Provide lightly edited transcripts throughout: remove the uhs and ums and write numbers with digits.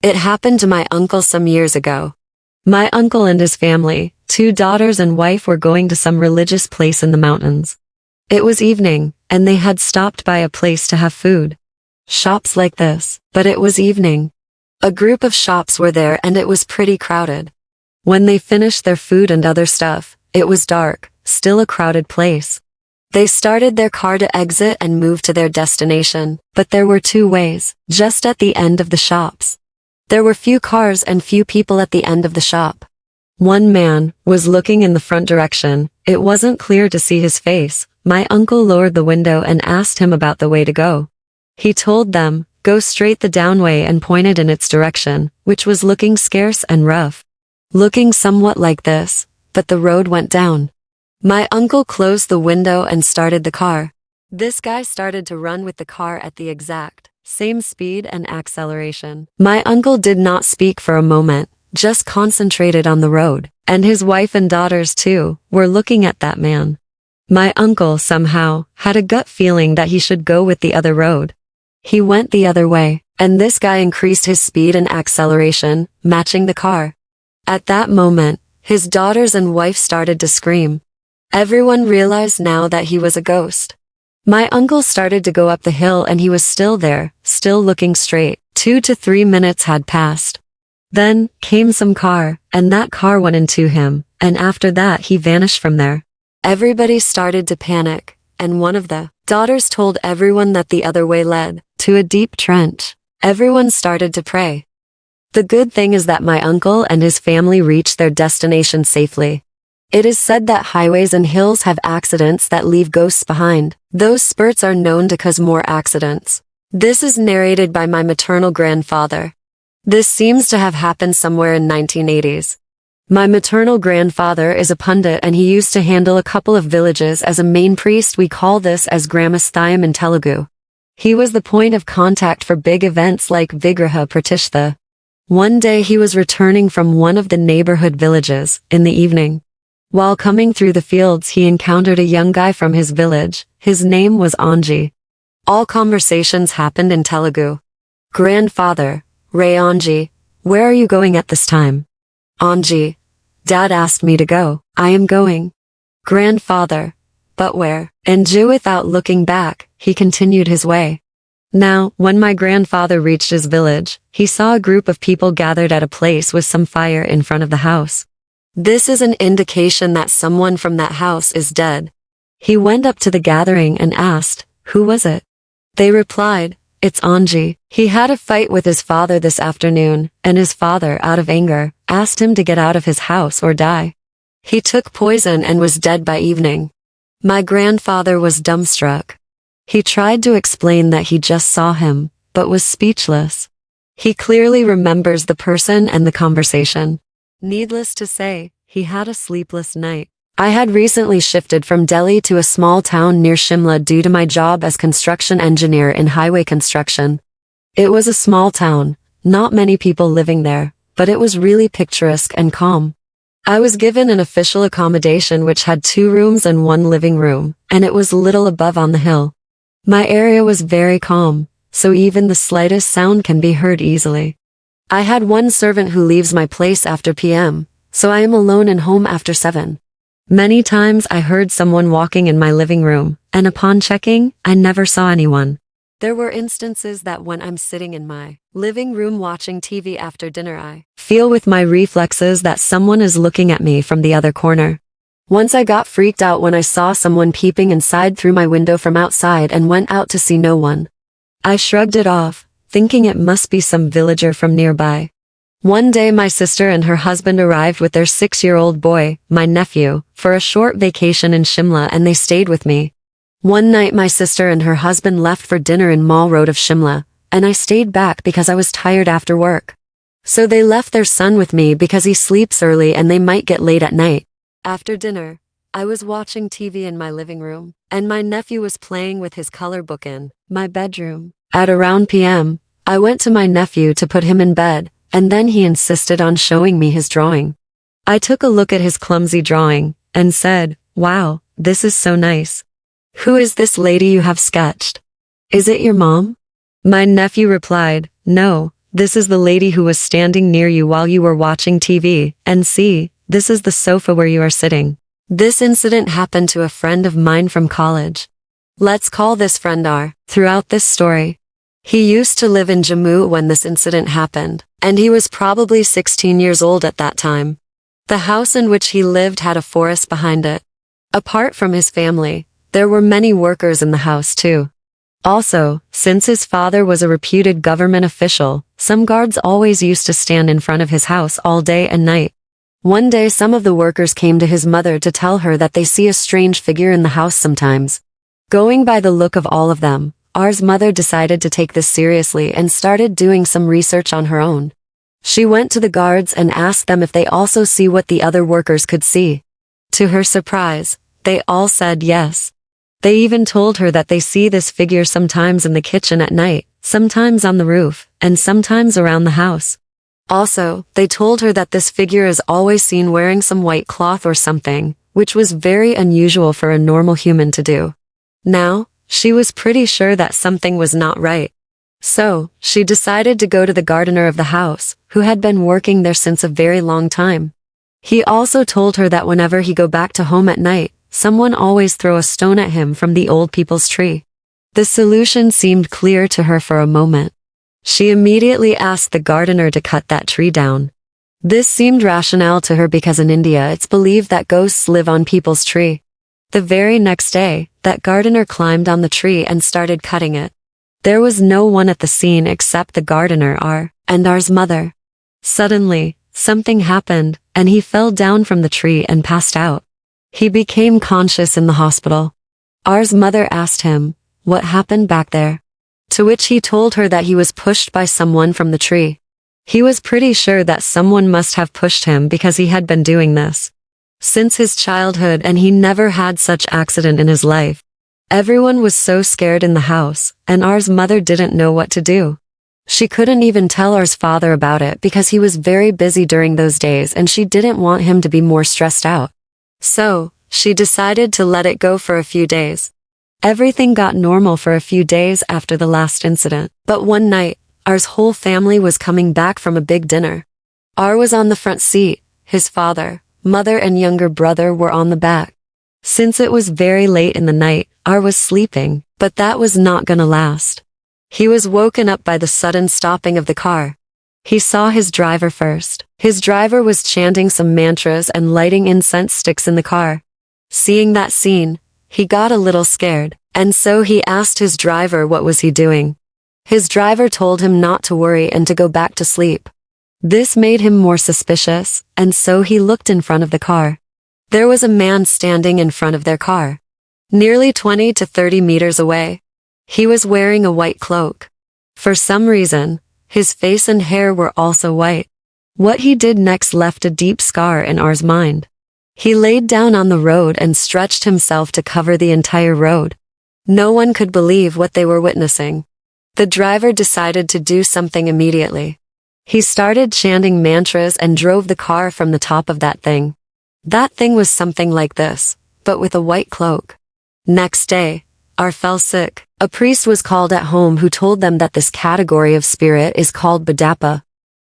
It happened to my uncle some years ago. My uncle and his family, 2 daughters and wife, were going to some religious place in the mountains. It was evening, and they had stopped by a place to have food. Shops like this, but it was evening. A group of shops were there and it was pretty crowded. When they finished their food and other stuff, it was dark, still a crowded place. They started their car to exit and move to their destination, but there were 2 ways, just at the end of the shops. There were few cars and few people at the end of the shop. One man was looking in the front direction. It wasn't clear to see his face. My uncle lowered the window and asked him about the way to go. He told them, "Go straight the downway," and pointed in its direction, which was looking scarce and rough. Looking somewhat like this, but the road went down. My uncle closed the window and started the car. This guy started to run with the car at the exact same speed and acceleration. My uncle did not speak for a moment, just concentrated on the road, and his wife and daughters too were looking at that man. My uncle somehow had a gut feeling that he should go with the other road. He went the other way, and this guy increased his speed and acceleration, matching the car. At that moment, his daughters and wife started to scream. Everyone realized now that he was a ghost. My uncle started to go up the hill and he was still there, still looking straight. 2 to 3 minutes had passed. Then came some car, and that car went into him, and after that he vanished from there. Everybody started to panic, and one of the daughters told everyone that the other way led to a deep trench. Everyone started to pray. The good thing is that my uncle and his family reached their destination safely. It is said that highways and hills have accidents that leave ghosts behind. Those spurts are known to cause more accidents. This is narrated by my maternal grandfather. This seems to have happened somewhere in 1980s. My maternal grandfather is a pundit and he used to handle a couple of villages as a main priest. We call this as Gramasthyam in Telugu. He was the point of contact for big events like Vigraha Pratishtha. One day he was returning from one of the neighborhood villages in the evening. While coming through the fields he encountered a young guy from his village. His name was Anji. All conversations happened in Telugu. Grandfather, Ray Anji, where are you going at this time? Anji, Dad asked me to go. I am going. Grandfather, but where? Anju, without looking back, he continued his way. Now, when my grandfather reached his village, he saw a group of people gathered at a place with some fire in front of the house. This is an indication that someone from that house is dead. He went up to the gathering and asked, "Who was it?" They replied, "It's Anji. He had a fight with his father this afternoon, and his father, out of anger, asked him to get out of his house or die. He took poison and was dead by evening." My grandfather was dumbstruck. He tried to explain that he just saw him, but was speechless. He clearly remembers the person and the conversation. Needless to say, he had a sleepless night. I had recently shifted from Delhi to a small town near Shimla due to my job as construction engineer in highway construction. It was a small town, not many people living there, but it was really picturesque and calm. I was given an official accommodation which had 2 rooms and 1 living room, and it was little above on the hill. My area was very calm, so even the slightest sound can be heard easily. I had 1 servant who leaves my place after PM, so I am alone in home after 7. Many times I heard someone walking in my living room, and upon checking, I never saw anyone. There were instances that when I'm sitting in my living room watching TV after dinner I feel with my reflexes that someone is looking at me from the other corner. Once I got freaked out when I saw someone peeping inside through my window from outside and went out to see no one. I shrugged it off, thinking it must be some villager from nearby. One day my sister and her husband arrived with their 6-year-old boy, my nephew, for a short vacation in Shimla and they stayed with me. One night my sister and her husband left for dinner in Mall Road of Shimla, and I stayed back because I was tired after work. So they left their son with me because he sleeps early and they might get late at night. After dinner, I was watching TV in my living room, and my nephew was playing with his color book in my bedroom. At around PM, I went to my nephew to put him in bed, and then he insisted on showing me his drawing. I took a look at his clumsy drawing, and said, "Wow, this is so nice. Who is this lady you have sketched? Is it your mom?" My nephew replied, "No, This is the lady who was standing near you while you were watching TV, and see, this is the sofa where you are sitting. This incident happened to a friend of mine from college. Let's call this friend R. Throughout this story, he used to live in Jammu when this incident happened, and he was probably 16 years old at that time. The house in which he lived had a forest behind it. Apart from his family, there were many workers in the house too. Also, since his father was a reputed government official, some guards always used to stand in front of his house all day and night. One day some of the workers came to his mother to tell her that they see a strange figure in the house sometimes. Going by the look of all of them, R's mother decided to take this seriously and started doing some research on her own. She went to the guards and asked them if they also see what the other workers could see. To her surprise, they all said yes. They even told her that they see this figure sometimes in the kitchen at night, sometimes on the roof, and sometimes around the house. Also, they told her that this figure is always seen wearing some white cloth or something, which was very unusual for a normal human to do. Now, she was pretty sure that something was not right. So, she decided to go to the gardener of the house, who had been working there since a very long time. He also told her that whenever he go back to home at night, someone always throw a stone at him from the old people's tree. The solution seemed clear to her for a moment. She immediately asked the gardener to cut that tree down. This seemed rational to her because in India it's believed that ghosts live on people's tree. The very next day, that gardener climbed on the tree and started cutting it. There was no one at the scene except the gardener R and R's mother. Suddenly, something happened, and he fell down from the tree and passed out. He became conscious in the hospital. R's mother asked him, what happened back there? To which he told her that he was pushed by someone from the tree. He was pretty sure that someone must have pushed him because he had been doing this since his childhood and he never had such accident in his life. Everyone was so scared in the house, and R's mother didn't know what to do. She couldn't even tell R's father about it because he was very busy during those days and she didn't want him to be more stressed out. So, she decided to let it go for a few days. Everything got normal for a few days after the last incident. But one night, R's whole family was coming back from a big dinner. R was on the front seat, his father, mother and younger brother were on the back. Since it was very late in the night, R was sleeping, but that was not gonna last. He was woken up by the sudden stopping of the car. He saw his driver first. His driver was chanting some mantras and lighting incense sticks in the car. Seeing that scene, he got a little scared, and so he asked his driver what was he doing. His driver told him not to worry and to go back to sleep. This made him more suspicious, and so he looked in front of the car. There was a man standing in front of their car, nearly 20 to 30 meters away. He was wearing a white cloak. For some reason, his face and hair were also white. What he did next left a deep scar in R's mind. He laid down on the road and stretched himself to cover the entire road. No one could believe what they were witnessing. The driver decided to do something immediately. He started chanting mantras and drove the car from the top of that thing. That thing was something like this, but with a white cloak. Next day, R fell sick. A priest was called at home who told them that this category of spirit is called Badapa.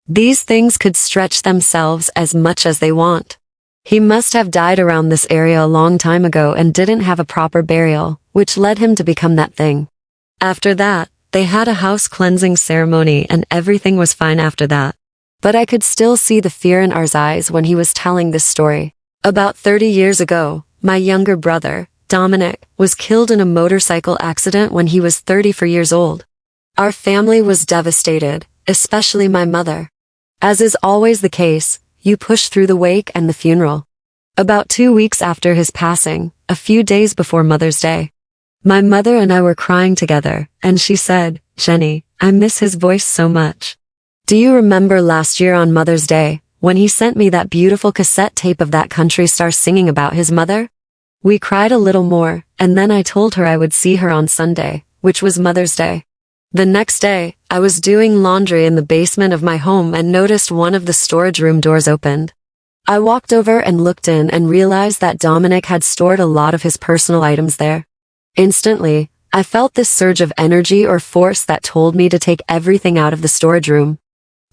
These things could stretch themselves as much as they want. He must have died around this area a long time ago and didn't have a proper burial, which led him to become that thing. After that, they had a house cleansing ceremony and everything was fine after that. But I could still see the fear in R's eyes when he was telling this story. About 30 years ago, my younger brother, Dominic, was killed in a motorcycle accident when he was 34 years old. Our family was devastated, especially my mother. As is always the case, you push through the wake and the funeral. About 2 weeks after his passing, a few days before Mother's Day, my mother and I were crying together, and she said, "Jenny, I miss his voice so much. Do you remember last year on Mother's Day, when he sent me that beautiful cassette tape of that country star singing about his mother?" We cried a little more, and then I told her I would see her on Sunday, which was Mother's Day. The next day, I was doing laundry in the basement of my home and noticed one of the storage room doors opened. I walked over and looked in and realized that Dominic had stored a lot of his personal items there. Instantly, I felt this surge of energy or force that told me to take everything out of the storage room.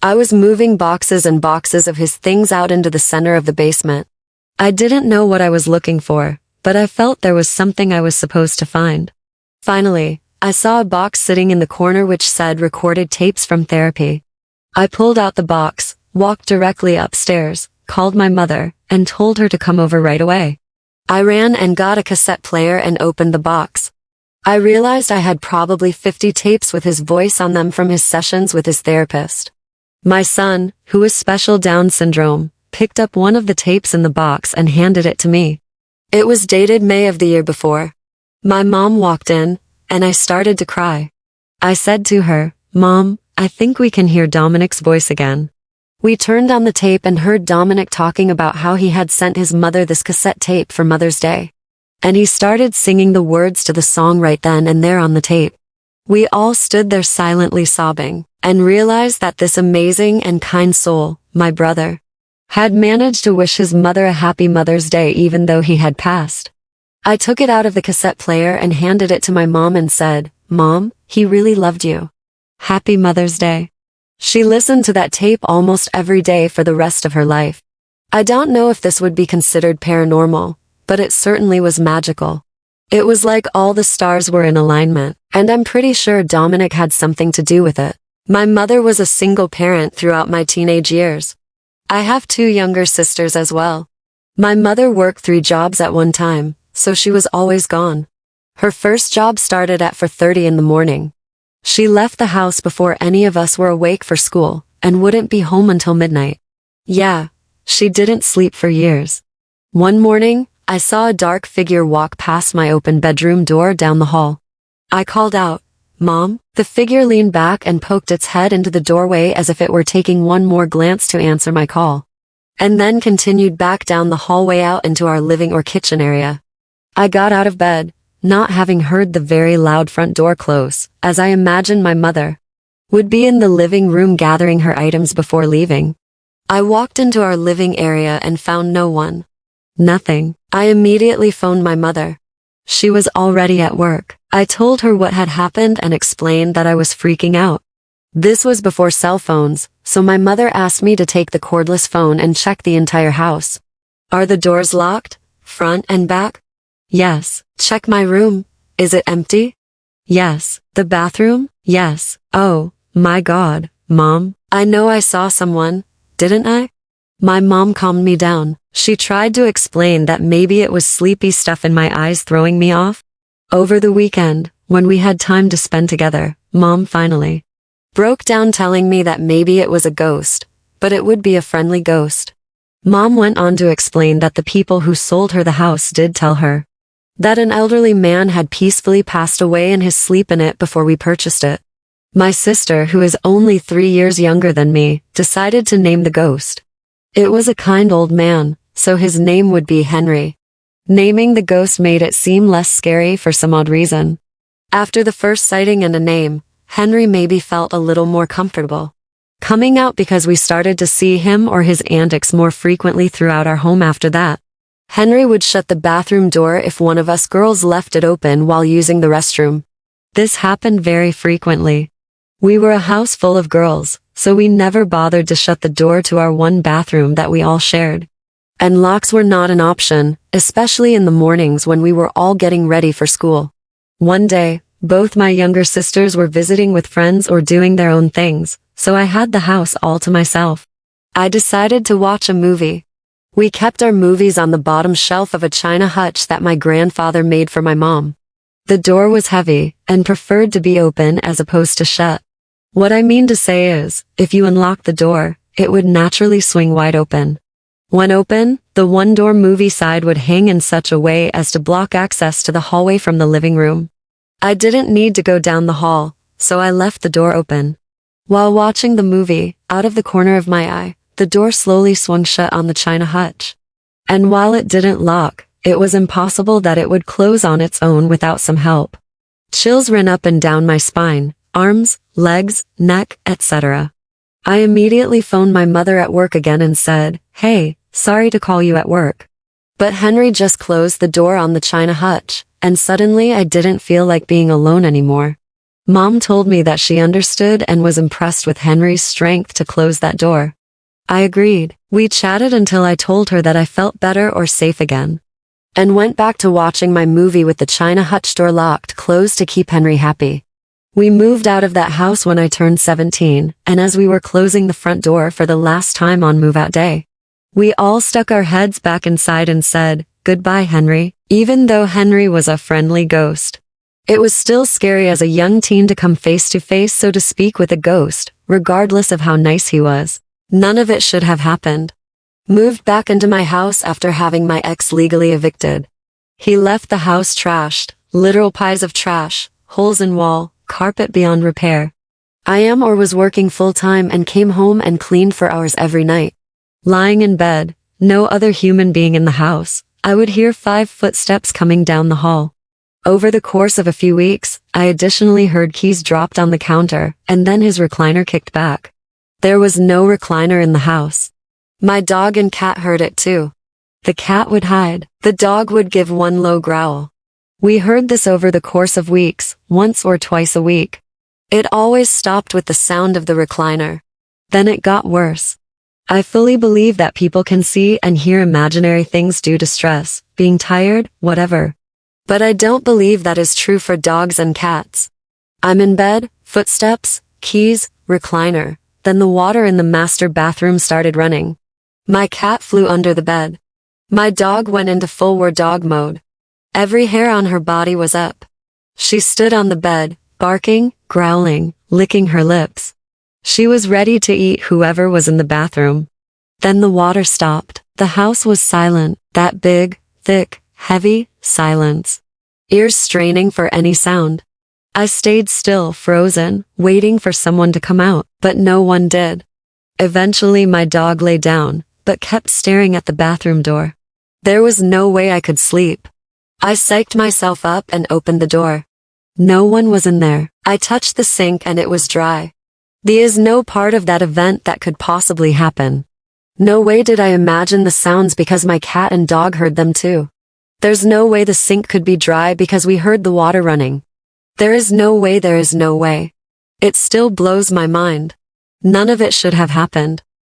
I was moving boxes and boxes of his things out into the center of the basement. I didn't know what I was looking for, but I felt there was something I was supposed to find. Finally, I saw a box sitting in the corner which said recorded tapes from therapy. I pulled out the box, walked directly upstairs, called my mother, and told her to come over right away. I ran and got a cassette player and opened the box. I realized I had probably 50 tapes with his voice on them from his sessions with his therapist. My son, who was special Down syndrome, picked up one of the tapes in the box and handed it to me. It was dated May of the year before. My mom walked in, and I started to cry. I said to her, "Mom, I think we can hear Dominic's voice again." We turned on the tape and heard Dominic talking about how he had sent his mother this cassette tape for Mother's Day. And he started singing the words to the song right then and there on the tape. We all stood there silently sobbing, and realized that this amazing and kind soul, my brother, had managed to wish his mother a happy Mother's Day even though he had passed. I took it out of the cassette player and handed it to my mom and said, "Mom, he really loved you. Happy Mother's Day." She listened to that tape almost every day for the rest of her life. I don't know if this would be considered paranormal, but it certainly was magical. It was like all the stars were in alignment, and I'm pretty sure Dominic had something to do with it. My mother was a single parent throughout my teenage years. I have 2 younger sisters as well. My mother worked 3 jobs at one time, so she was always gone. Her first job started at 4:30 in the morning. She left the house before any of us were awake for school, and wouldn't be home until midnight. Yeah, she didn't sleep for years. One morning, I saw a dark figure walk past my open bedroom door down the hall. I called out, "Mom." The figure leaned back and poked its head into the doorway as if it were taking one more glance to answer my call, and then continued back down the hallway out into our living or kitchen area. I got out of bed, not having heard the very loud front door close, as I imagined my mother would be in the living room gathering her items before leaving. I walked into our living area and found no one. Nothing. I immediately phoned my mother. She was already at work. I told her what had happened and explained that I was freaking out. This was before cell phones, so my mother asked me to take the cordless phone and check the entire house. "Are the doors locked? Front and back?" "Yes." "Check my room. Is it empty?" "Yes." "The bathroom?" "Yes." "Oh, my God, Mom. I know I saw someone, didn't I?" My mom calmed me down. She tried to explain that maybe it was sleepy stuff in my eyes throwing me off. Over the weekend, when we had time to spend together, Mom finally broke down telling me that maybe it was a ghost, but it would be a friendly ghost. Mom went on to explain that the people who sold her the house did tell her that an elderly man had peacefully passed away in his sleep in it before we purchased it. My sister, who is only 3 years younger than me, decided to name the ghost. It was a kind old man, so his name would be Henry. Naming the ghost made it seem less scary for some odd reason. After the first sighting and a name, Henry maybe felt a little more comfortable coming out because we started to see him or his antics more frequently throughout our home after that. Henry would shut the bathroom door if one of us girls left it open while using the restroom. This happened very frequently. We were a house full of girls, so we never bothered to shut the door to our one bathroom that we all shared. And locks were not an option, especially in the mornings when we were all getting ready for school. One day, both my younger sisters were visiting with friends or doing their own things, so I had the house all to myself. I decided to watch a movie. We kept our movies on the bottom shelf of a china hutch that my grandfather made for my mom. The door was heavy, and preferred to be open as opposed to shut. What I mean to say is, if you unlock the door, it would naturally swing wide open. When open, the one-door movie side would hang in such a way as to block access to the hallway from the living room. I didn't need to go down the hall, so I left the door open. While watching the movie, out of the corner of my eye, the door slowly swung shut on the china hutch. And while it didn't lock, it was impossible that it would close on its own without some help. Chills ran up and down my spine, arms, legs, neck, etc. I immediately phoned my mother at work again and said, "Hey, sorry to call you at work, but Henry just closed the door on the china hutch, and suddenly I didn't feel like being alone anymore." Mom told me that she understood and was impressed with Henry's strength to close that door. I agreed. We chatted until I told her that I felt better or safe again, and went back to watching my movie with the China hutch door locked closed to keep Henry happy. We moved out of that house when I turned 17, and as we were closing the front door for the last time on move-out day, we all stuck our heads back inside and said, "Goodbye, Henry." Even though Henry was a friendly ghost, it was still scary as a young teen to come face to face, so to speak, with a ghost, regardless of how nice he was. None of it should have happened. Moved back into my house after having my ex legally evicted. He left the house trashed, literal piles of trash, holes in wall, carpet beyond repair. I am or was working full-time and came home and cleaned for hours every night. Lying in bed, no other human being in the house, I would hear 5 footsteps coming down the hall. Over the course of a few weeks, I additionally heard keys dropped on the counter, and then his recliner kicked back. There was no recliner in the house. My dog and cat heard it too. The cat would hide. The dog would give one low growl. We heard this over the course of weeks, once or twice a week. It always stopped with the sound of the recliner. Then it got worse. I fully believe that people can see and hear imaginary things due to stress, being tired, whatever. But I don't believe that is true for dogs and cats. I'm in bed, footsteps, keys, recliner. Then the water in the master bathroom started running. My cat flew under the bed. My dog went into full war dog mode. Every hair on her body was up. She stood on the bed, barking, growling, licking her lips. She was ready to eat whoever was in the bathroom. Then the water stopped. The house was silent, that big, thick, heavy silence. Ears straining for any sound. I stayed still, frozen, waiting for someone to come out, but no one did. Eventually my dog lay down, but kept staring at the bathroom door. There was no way I could sleep. I psyched myself up and opened the door. No one was in there. I touched the sink and it was dry. There is no part of that event that could possibly happen. No way did I imagine the sounds because my cat and dog heard them too. There's no way the sink could be dry because we heard the water running. There is no way. It still blows my mind. None of it should have happened.